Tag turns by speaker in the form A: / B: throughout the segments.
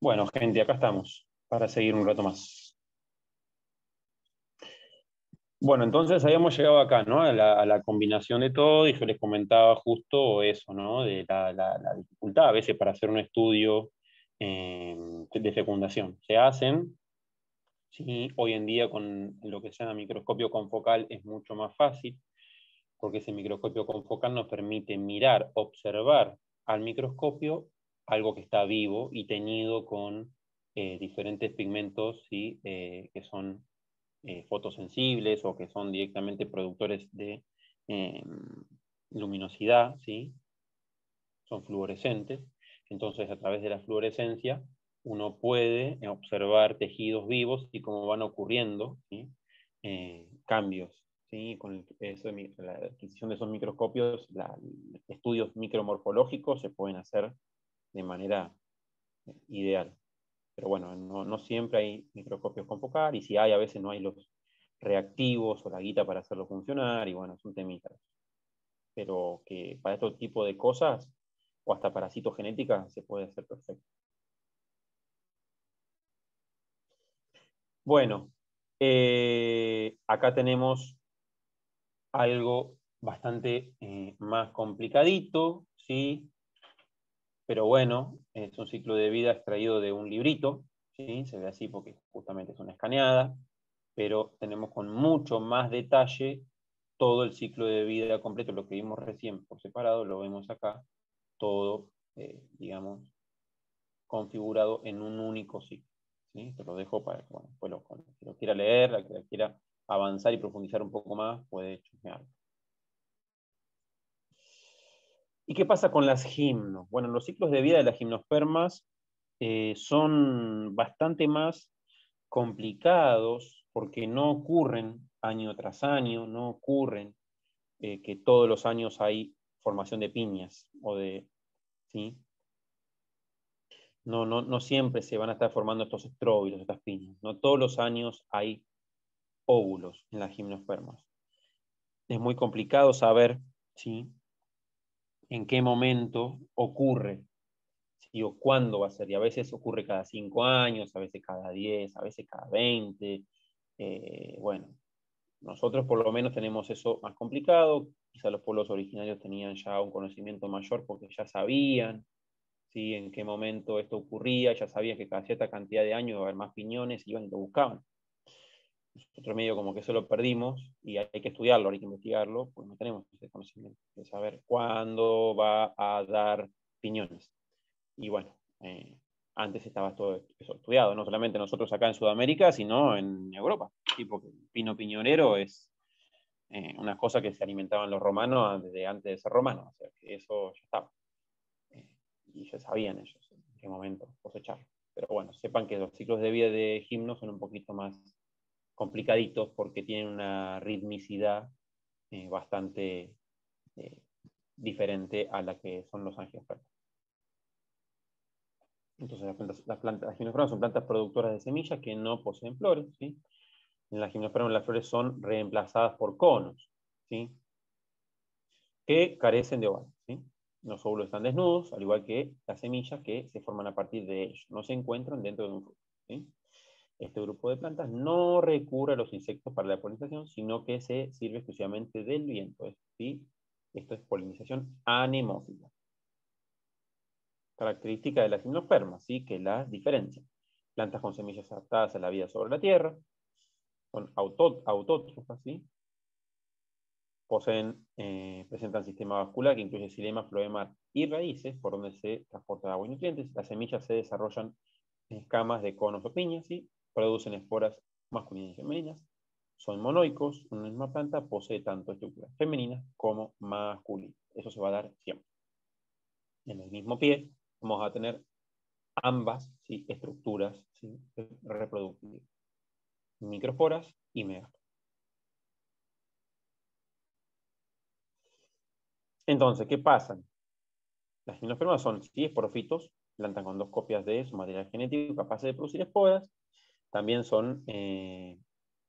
A: Bueno, gente, acá estamos para seguir un rato más. Bueno, entonces habíamos llegado acá, ¿no? A la combinación de todo, y yo les comentaba justo eso, ¿no? De la dificultad a veces para hacer un estudio de fecundación. Se hacen, sí, hoy en día con lo que se llama microscopio confocal es mucho más fácil, porque ese microscopio confocal nos permite mirar, observar al microscopio algo que está vivo y teñido con diferentes pigmentos, ¿sí? Que son fotosensibles o que son directamente productores de eh, luminosidad, ¿sí? Son fluorescentes. Entonces, a través de la fluorescencia, uno puede observar tejidos vivos y cómo van ocurriendo, ¿sí? Cambios. ¿Sí? Con la adquisición de esos microscopios, estudios micromorfológicos se pueden hacer de manera ideal. Pero bueno, no siempre hay microscopios confocal, y si hay, a veces no hay los reactivos o la guita para hacerlo funcionar, y bueno, es un temita. Pero que para este tipo de cosas, o hasta para citogenética, se puede hacer perfecto. Bueno, acá tenemos algo bastante más complicadito, ¿sí? Pero bueno, es un ciclo de vida extraído de un librito, ¿sí? Se ve así porque justamente es una escaneada, pero tenemos con mucho más detalle todo el ciclo de vida completo. Lo que vimos recién por separado, lo vemos acá, todo, digamos, configurado en un único ciclo. ¿Sí? Te lo dejo para que, bueno, pues que lo quiera leer, la que quiera avanzar y profundizar un poco más, puede chusmear. ¿Y qué pasa con las gimnos? Bueno, los ciclos de vida de las gimnospermas son bastante más complicados porque no ocurren año tras año, no ocurren que todos los años hay formación de piñas o de, ¿sí? No siempre se van a estar formando estos estróbilos, estas piñas. No todos los años hay óvulos en las gimnospermas. Es muy complicado saber, ¿sí? En qué momento ocurre, ¿sí? O cuándo va a ser. Y a veces ocurre cada 5 años, a veces cada 10, a veces cada 20. Bueno, nosotros por lo menos tenemos eso más complicado. Quizá los pueblos originarios tenían ya un conocimiento mayor porque ya sabían, ¿sí? En qué momento esto ocurría, ya sabían que cada cierta cantidad de años iba a haber más piñones, iban y lo buscaban. Nosotros medio como que eso lo perdimos y hay que estudiarlo, hay que investigarlo, pues no tenemos ese conocimiento de saber cuándo va a dar piñones. Y bueno, antes estaba todo eso estudiado, no solamente nosotros acá en Sudamérica, sino en Europa. Sí, porque el pino piñonero es una cosa que se alimentaban los romanos desde antes de ser romanos, o sea que eso ya estaba. Y ya sabían ellos en qué momento cosechar. Pero bueno, sepan que los ciclos de vida de gimnos son un poquito más complicaditos porque tienen una ritmicidad bastante eh, diferente a la que son los angiospermas. Entonces las gimnospermas son plantas productoras de semillas que no poseen flores, ¿sí? En las gimnospermas las flores son reemplazadas por conos, ¿sí? Que carecen de ovario, ¿sí? Los óvulos están desnudos, al igual que las semillas que se forman a partir de ellos. No se encuentran dentro de un fruto, ¿sí? Este grupo de plantas no recurre a los insectos para la polinización, sino que se sirve exclusivamente del viento, ¿sí? Esto es polinización anemófila. Característica de las gimnospermas, ¿sí? Que las diferencia. Plantas con semillas adaptadas a la vida sobre la tierra, son autótrofas, ¿sí? Presentan sistema vascular que incluye xilema, floema y raíces, por donde se transporta agua y nutrientes. Las semillas se desarrollan en escamas de conos o piñas, ¿sí? Producen esporas masculinas y femeninas. Son monoicos, una misma planta posee tanto estructuras femeninas como masculinas. Eso se va a dar siempre. En el mismo pie vamos a tener ambas, ¿sí? Estructuras, ¿sí? Reproductivas. Microsporas y megasporas. Entonces, ¿qué pasa? Las gimnospermas son, sí, esporofitos, plantas con 2 copias de su material genético capaces de producir esporas. También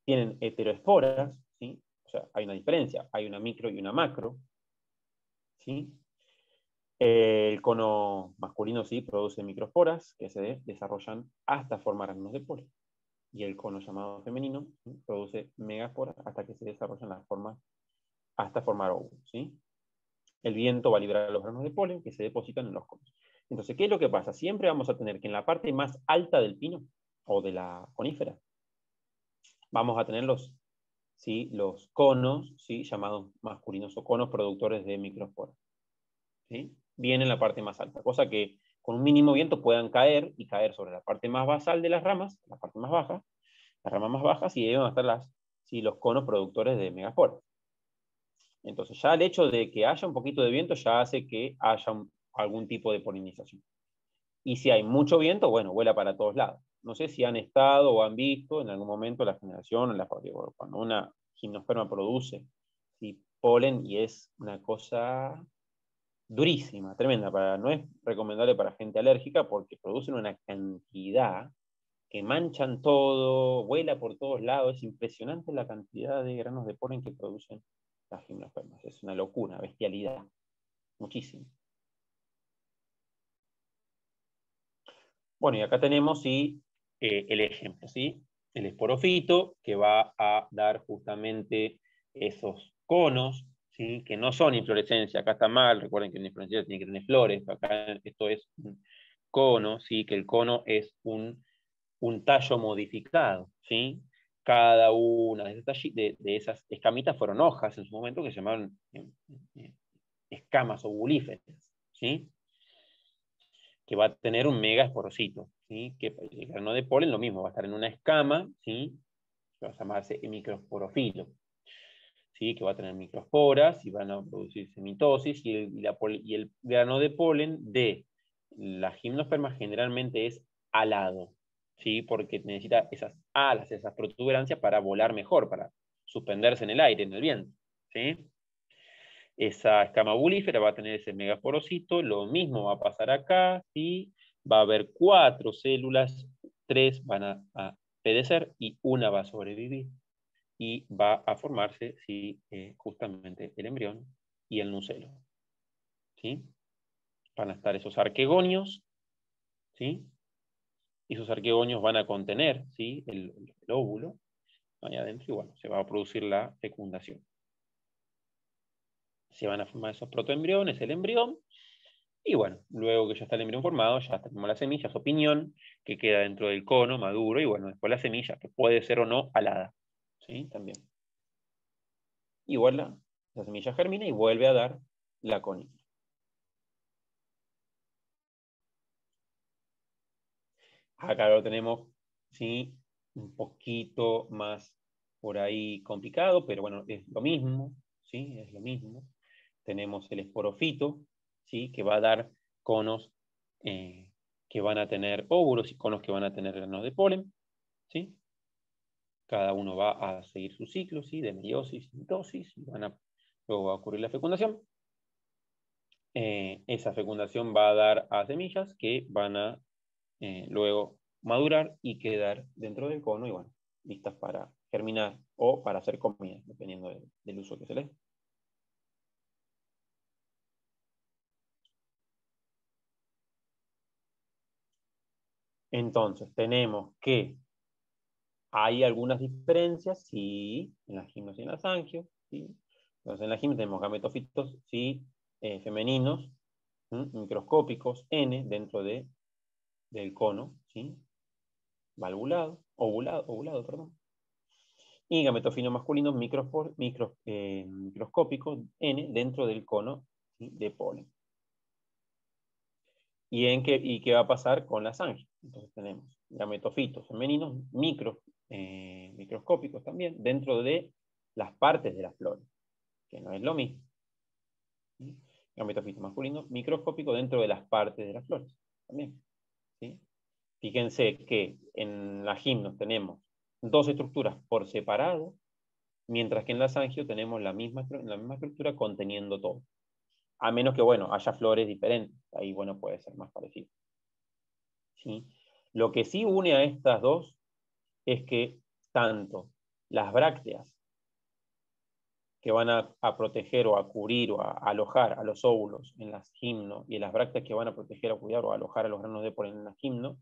A: tienen heteroesporas, ¿sí? O sea, hay una diferencia, hay una micro y una macro, ¿sí? El cono masculino sí produce microesporas que se desarrollan hasta formar granos de polen. Y el cono llamado femenino produce megaesporas hasta que se desarrollan las formas, hasta formar óvulos, ¿sí? El viento va a liberar los granos de polen que se depositan en los conos. Entonces, ¿qué es lo que pasa? Siempre vamos a tener que en la parte más alta del pino o de la conífera, vamos a tener ¿sí? Los conos, ¿sí? Llamados masculinos o conos productores de microesporas, ¿sí? Viene en la parte más alta, cosa que con un mínimo viento puedan caer y caer sobre la parte más basal de las ramas, la parte más baja, las ramas más bajas, y ahí van a estar ¿sí? Los conos productores de megaesporas. Entonces ya el hecho de que haya un poquito de viento ya hace que haya algún tipo de polinización. Y si hay mucho viento, bueno, vuela para todos lados. No sé si han estado o han visto en algún momento la generación, cuando una gimnosperma produce, ¿sí? Polen, y es una cosa durísima, tremenda. No es recomendable para gente alérgica porque producen una cantidad que manchan todo, vuela por todos lados. Es impresionante la cantidad de granos de polen que producen las gimnospermas. Es una locura, bestialidad. Muchísimo. Bueno, y acá tenemos sí, el ejemplo, ¿sí? El esporofito, que va a dar justamente esos conos, ¿sí? Que no son inflorescencia. Acá está mal, recuerden que la inflorescencia tiene que tener flores. Acá esto es un cono, ¿sí? Que el cono es un tallo modificado, ¿sí? Cada una de esas escamitas fueron hojas en su momento que se llamaban escamas ovulíferas, ¿sí? Que va a tener un mega esporocito, ¿sí? Que el grano de polen lo mismo, va a estar en una escama, ¿sí? Que va a llamarse microsporofilo, ¿sí? Que va a tener microesporas y van a producirse mitosis, y el grano de polen de la gimnosperma generalmente es alado, ¿sí? Porque necesita esas alas, esas protuberancias para volar mejor, para suspenderse en el aire, en el viento, ¿sí? Esa escama bulífera va a tener ese megasporocito, lo mismo va a pasar acá, ¿sí? Va a haber 4 células, 3 van a pedecer y una va a sobrevivir. Y va a formarse, ¿sí? Justamente el embrión y el nucelo, ¿sí? Van a estar esos arquegonios, ¿sí? Y esos arquegonios van a contener, ¿sí? El óvulo ahí adentro, y bueno, se va a producir la fecundación. Se van a formar esos protoembriones, el embrión. Y bueno, luego que ya está el embrión formado, ya tenemos las semillas o piñón, que queda dentro del cono maduro, y bueno, después la semilla, que puede ser o no alada, ¿sí? También. Igual la semilla germina y vuelve a dar la conífera. Acá lo tenemos, ¿sí? Un poquito más por ahí complicado, pero bueno, es lo mismo, ¿sí? Es lo mismo. Tenemos el esporofito, ¿sí? Que va a dar conos que van a tener óvulos y conos que van a tener granos de polen, ¿sí? Cada uno va a seguir su ciclo, ¿sí? De meiosis y mitosis, y luego va a ocurrir la fecundación. Esa fecundación va a dar a semillas que van a luego madurar y quedar dentro del cono y bueno, listas para germinar o para hacer comida, dependiendo del uso que se les dé. Entonces, tenemos que hay algunas diferencias, sí, en la gimnos y en la angio, sí. Entonces, en la gimnos tenemos gametofitos, sí, femeninos, microscópicos, N, dentro del cono, ¿sí? Ovulado, perdón. Y gametofilos masculinos microscópicos, N, dentro del cono, ¿sí? De polen. ¿Y qué va a pasar con las ánginas? Entonces tenemos gametofitos femeninos microscópicos también, dentro de las partes de las flores, que no es lo mismo. ¿Sí? Gametofito masculino microscópico dentro de las partes de las flores, también. ¿Sí? Fíjense que en la gimnos tenemos 2 estructuras por separado, mientras que en la sangio tenemos la misma estructura conteniendo todo. A menos que, bueno, haya flores diferentes. Ahí, bueno, puede ser más parecido. ¿Sí? Lo que sí une a estas dos es que tanto las brácteas que van a proteger o a cubrir o a alojar a los óvulos en las gimno y las brácteas que van a proteger, a cuidar o a alojar a los granos de polen en las gimno,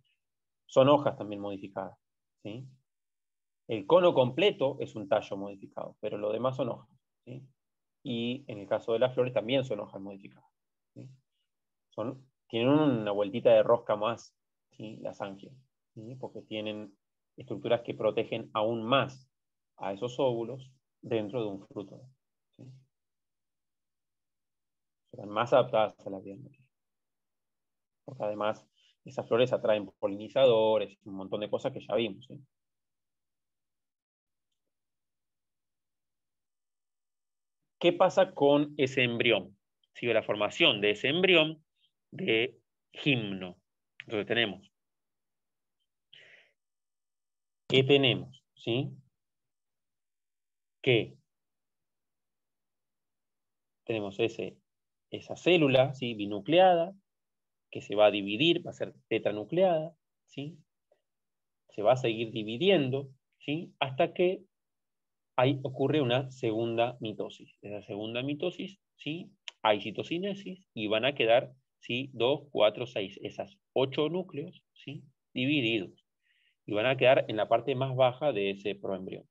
A: son hojas también modificadas, ¿sí? El cono completo es un tallo modificado, pero lo demás son hojas, ¿sí? Y en el caso de las flores también son hojas modificadas, ¿sí? Tienen una vueltita de rosca más, ¿sí? Las angias, ¿sí? Porque tienen estructuras que protegen aún más a esos óvulos dentro de un fruto, ¿sí? Serán más adaptadas a la vida nativa. Porque además esas flores atraen polinizadores y un montón de cosas que ya vimos, ¿sí? ¿Qué pasa con ese embrión? Sigue la formación de ese embrión de gimno. Entonces tenemos, ¿qué tenemos? ¿Sí? Que tenemos esa célula, ¿sí? Binucleada, que se va a dividir, va a ser tetranucleada, ¿sí? Se va a seguir dividiendo, ¿sí? Hasta que ahí ocurre una segunda mitosis. Esa segunda mitosis, ¿sí? Hay citocinesis y van a quedar, ¿sí? 2, 4, 6, esas 8 núcleos, ¿sí? Divididos. Y van a quedar en la parte más baja de ese proembrión.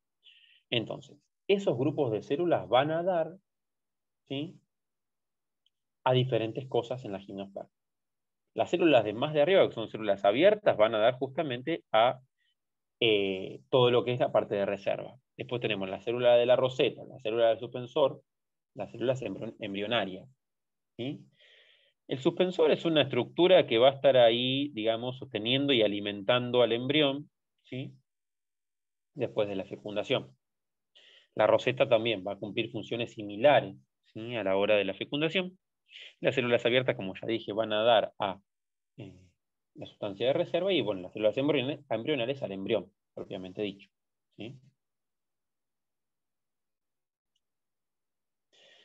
A: Entonces, esos grupos de células van a dar, ¿sí? A diferentes cosas en la gimnosperma. Las células de más de arriba, que son células abiertas, van a dar justamente a todo lo que es la parte de reserva. Después tenemos la célula de la roseta, la célula del suspensor, las células embrionarias, ¿sí? El suspensor es una estructura que va a estar ahí, digamos, sosteniendo y alimentando al embrión, ¿sí? Después de la fecundación. La roseta también va a cumplir funciones similares, ¿sí? A la hora de la fecundación. Las células abiertas, como ya dije, van a dar a eh, la sustancia de reserva y, bueno, las células embrionales al embrión, propiamente dicho, ¿sí?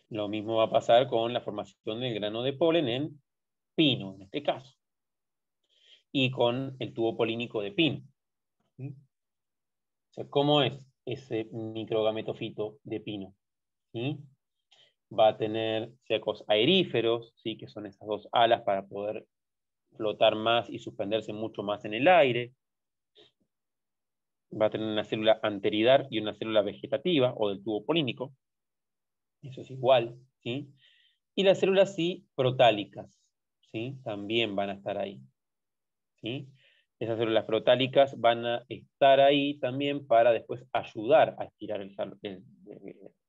A: Lo mismo va a pasar con la formación del grano de polen en pino, en este caso, y con el tubo polínico de pino, ¿sí? O sea, ¿cómo es ese microgametofito de pino? ¿Sí? Va a tener secos aeríferos, ¿sí? Que son esas dos alas para poder flotar más y suspenderse mucho más en el aire. Va a tener una célula anteridar y una célula vegetativa o del tubo polínico. Eso es igual, ¿sí? Y las células sí protálicas, ¿sí? También van a estar ahí, ¿sí? Esas células protálicas van a estar ahí también para después ayudar a estirar el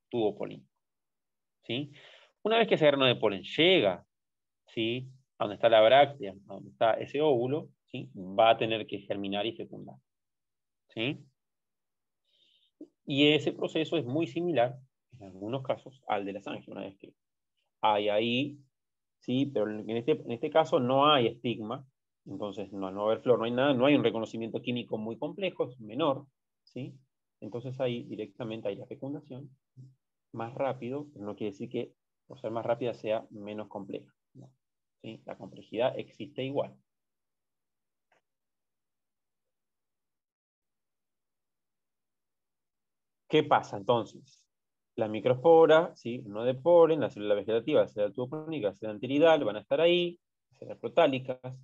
A: tubo polínico, ¿sí? Una vez que ese grano de polen llega, ¿sí? A donde está la bráctea, a donde está ese óvulo, ¿sí? Va a tener que germinar y fecundar, ¿sí? Y ese proceso es muy similar, en algunos casos, al de la sangre. Una vez que hay ahí, sí, pero en este caso no hay estigma, entonces no, no va a haber flor, no hay nada, no hay un reconocimiento químico muy complejo, es menor, ¿sí? Entonces ahí directamente hay la fecundación más rápido, pero no quiere decir que por ser más rápida sea menos compleja, ¿no? ¿Sí? La complejidad existe igual. ¿Qué pasa entonces? La microespora, ¿sí? No de polen, la célula vegetativa, la célula tubopónica, la célula antiridal, van a estar ahí, las células protálicas,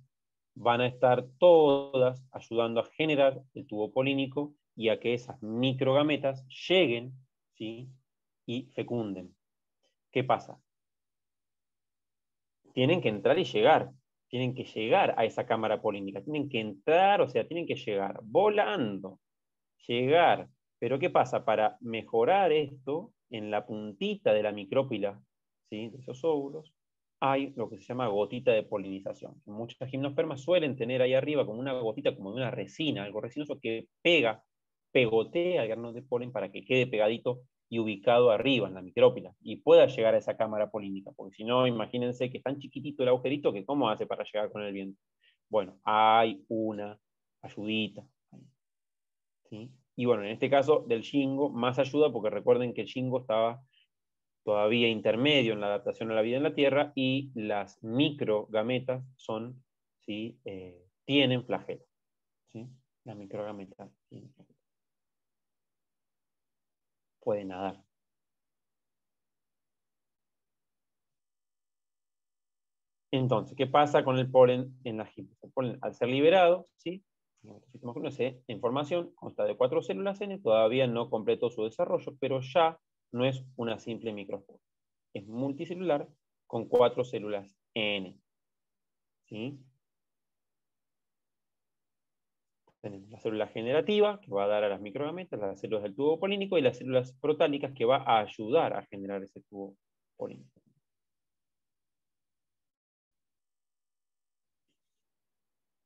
A: van a estar todas ayudando a generar el tubo polínico y a que esas microgametas lleguen, ¿sí? Y fecunden. ¿Qué pasa? Tienen que entrar y llegar, tienen que llegar a esa cámara polínica, tienen que entrar, o sea, tienen que llegar volando, llegar. Pero ¿qué pasa? Para mejorar esto, en la puntita de la micrópila, ¿sí? De esos óvulos, hay lo que se llama gotita de polinización. Muchas gimnospermas suelen tener ahí arriba como una gotita, como de una resina, algo resinoso que pega, pegotea el grano de polen para que quede pegadito y ubicado arriba en la micrópila y pueda llegar a esa cámara polínica, porque si no, imagínense que es tan chiquitito el agujerito que cómo hace para llegar con el viento. Bueno, hay una ayudita, ¿sí? Y bueno, en este caso del Shingo, más ayuda porque recuerden que el Shingo estaba todavía intermedio en la adaptación a la vida en la Tierra y las microgametas son, ¿sí? Tienen flagelo, ¿sí? Las microgametas tienen flagelo. Pueden nadar. Entonces, ¿qué pasa con el polen en las gimnos? El polen, al ser liberado, ¿sí? En formación consta de 4 células N, todavía no completó su desarrollo, pero ya no es una simple microspora. Es multicelular con 4 células N. ¿Sí? Tenemos la célula generativa, que va a dar a las microgametas, las células del tubo polínico, y las células protálicas, que va a ayudar a generar ese tubo polínico.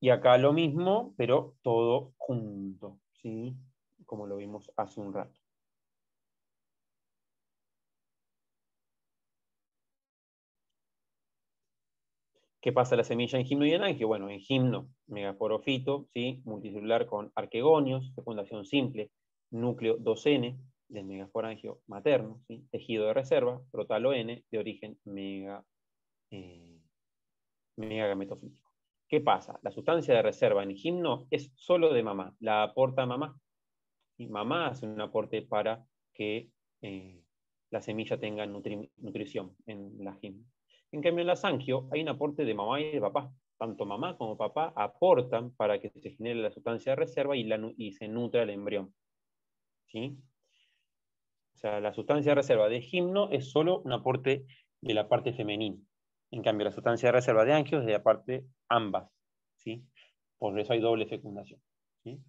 A: Y acá lo mismo, pero todo junto, ¿sí? Como lo vimos hace un rato. ¿Qué pasa en la semilla en gimno y en angio? Bueno, en gimno, megasporofito, ¿sí? Multicelular con arquegonios, fecundación simple, núcleo 2N del megasporangio materno, ¿sí? Tejido de reserva, protalo N de origen megagametofítico. ¿Qué pasa? La sustancia de reserva en gimno es solo de mamá, la aporta mamá. Y mamá hace un aporte para que la semilla tenga nutrición en la gimno. En cambio, en la sangio hay un aporte de mamá y de papá. Tanto mamá como papá aportan para que se genere la sustancia de reserva y se nutra el embrión. ¿Sí? O sea, la sustancia de reserva de gimno es solo un aporte de la parte femenina. En cambio, la sustancia de reserva de angio es de la parte ambas. ¿Sí? Por eso hay doble fecundación. ¿Sí?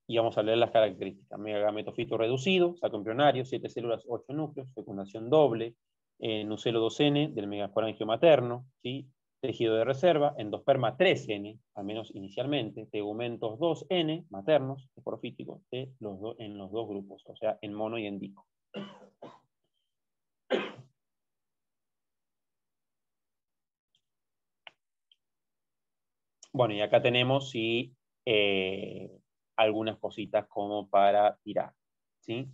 A: Y vamos a leer las características. Megametofito reducido, saco embrionario, 7 células, 8 núcleos, fecundación doble, nucelo 2N del megasporangio materno, ¿sí? Tejido de reserva, endosperma 3N, al menos inicialmente, tegumentos 2N, maternos, esporofíticos, en los dos grupos, o sea, en mono y en dico. Bueno, y acá tenemos, sí, algunas cositas como para tirar, ¿sí?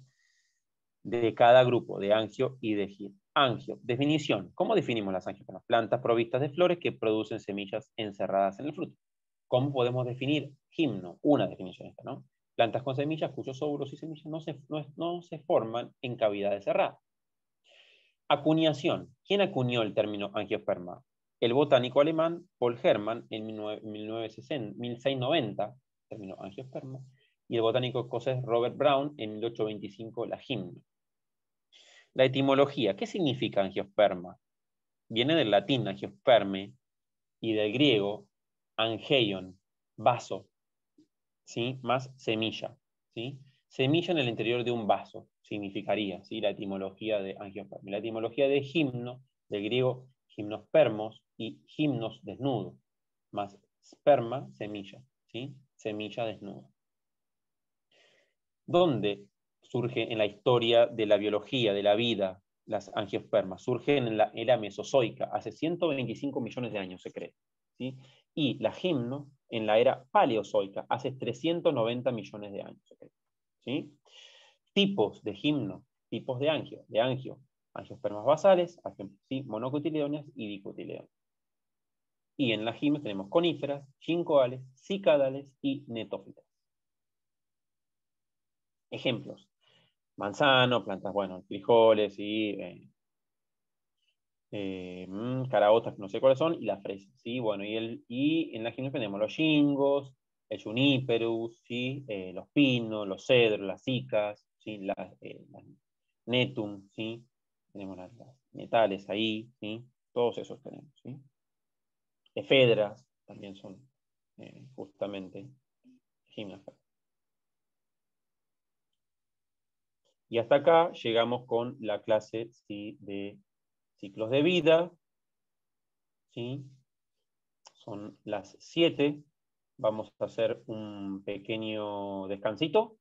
A: De cada grupo de angio y de giro. Angio, definición. ¿Cómo definimos las angiospermas? Plantas provistas de flores que producen semillas encerradas en el fruto. ¿Cómo podemos definir gimno? Una definición esta, ¿no? Plantas con semillas cuyos óvulos y semillas no se forman en cavidades cerradas. Acuñación. ¿Quién acuñó el término angiosperma? El botánico alemán Paul Hermann en 1690, término angiosperma, y el botánico escocés Robert Brown en 1825, la gimno. La etimología. ¿Qué significa angiosperma? Viene del latín angiosperme y del griego angeion, vaso, ¿sí? Más semilla, ¿sí? Semilla en el interior de un vaso significaría, ¿sí? La etimología de angiosperma. La etimología de gimno, del griego gimnospermos y gimnos desnudo, más sperma, semilla, ¿sí? Semilla desnuda. ¿Dónde surge en la historia de la biología, de la vida, las angiospermas? Surgen en la era mesozoica, hace 125 millones de años se cree. ¿Sí? Y la gimno en la era paleozoica, hace 390 millones de años se cree. ¿Sí? Tipos de gimno, tipos de angio. Angiospermas basales, ¿sí? Monocotiledoneas y dicotiledoneas. Y en la gimno tenemos coníferas, ginkgoales, cicadales y netófitas. Ejemplos: manzano, plantas, bueno, frijoles y caraotas, no sé cuáles son, y las fresas, ¿sí? Bueno, y en la gimno tenemos los gingos, el juniperus, ¿sí? Los pinos, los cedros, las cicas, ¿sí? Las netum, ¿sí? Tenemos las metales ahí, ¿sí? Todos esos tenemos, ¿sí? Efedras también son justamente gimnospermas. Y hasta acá llegamos con la clase, ¿sí? De ciclos de vida, ¿sí? Son las 7. Vamos a hacer un pequeño descansito